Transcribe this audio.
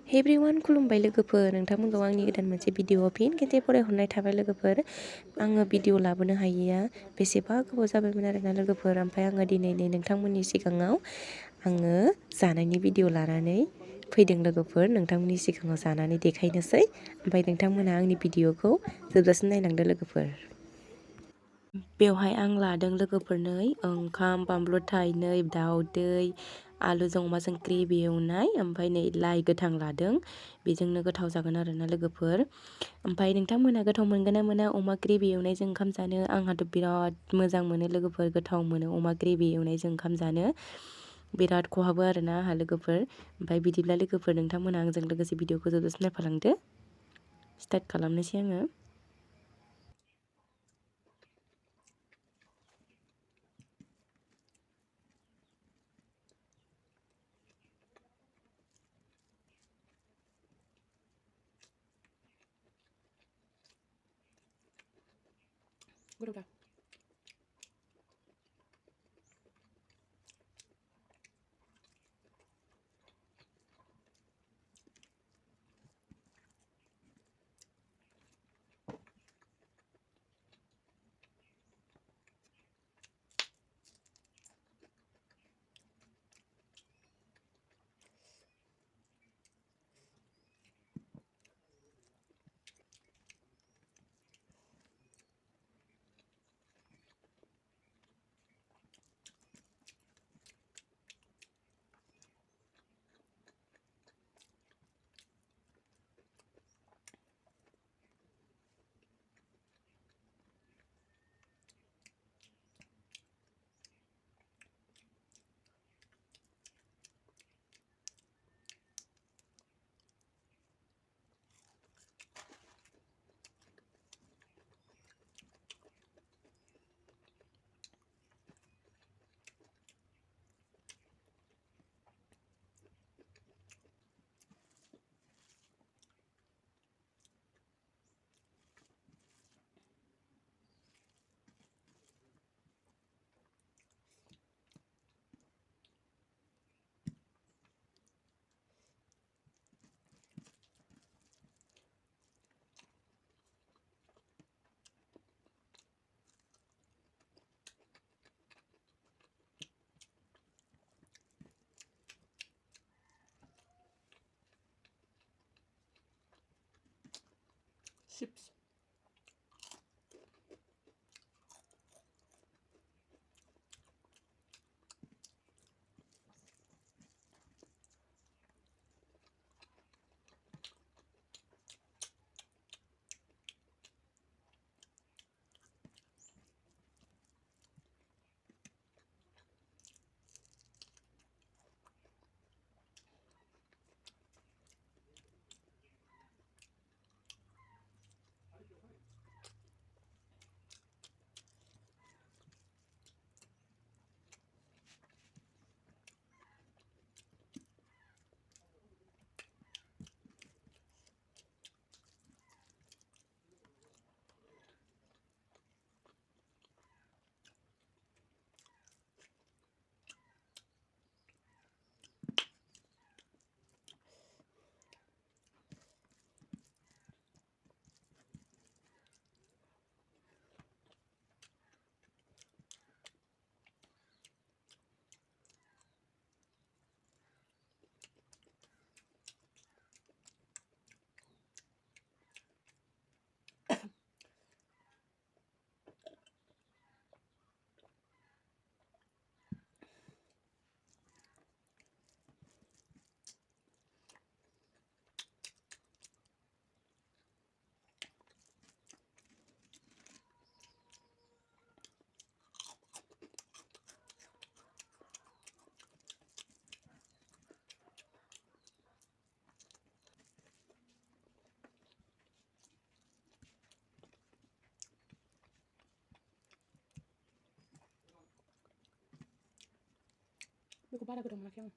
हे everyone खुलुमबाय लोगोफोर, नोंथांमोनखौ आंनि गोदान मोनसे भिडिअ फिन खेबसे फरायहरनाय थाबाय लोगोफोर। आङो भिडिअ लाबोनो हायैया बेसेबा गोबाव जाबायमोन आरोना लोगोफोर। ओमफ्राय आङो दिनै नोंथांमोननि सिगाङाव आङो जानायनि भिडिअ लानानै फैदों लोगोफोर। नोंथांमोननि सिगाङाव जानानै देखायनोसै। ओमफ्राय नोंथांमोना आंनि भिडिअखौ जोबजासिम नायलांदो लोगोफोर। बेवहाय आं लादों लोगोफोर नै ओंखाम, बानलु थाइनै, दाउदै, आलुजों अमाजों ग्रेभि एवनाय, ओमफ्राय नै लाइ गोथां लादों। बेजोंनो गोथाव जागोन आरोना लोगोफोर। ओमफ्राय नोंथांमोना गोथाव मोनगोन ना मोना अमा ग्रेभि एवनायजों ओंखाम जानो? आंहाथ' बिराद मोजां मोनो लोगोफोर, गोथाव मोनो अमा ग्रेभि एवनायजों ओंखाम जानो। बिराद खहाबो आरोना आंहा लोगोफोर। ओमफ्राय बिदिब्ला लोगोफोर नोंथांमोना आंजों लोगोसे भिडिअखौ जोबजासिम नायफालांदो। स्टार्ट खालामनोसै आङो। गोथावथार। Chips. Beku parah gue udah makan.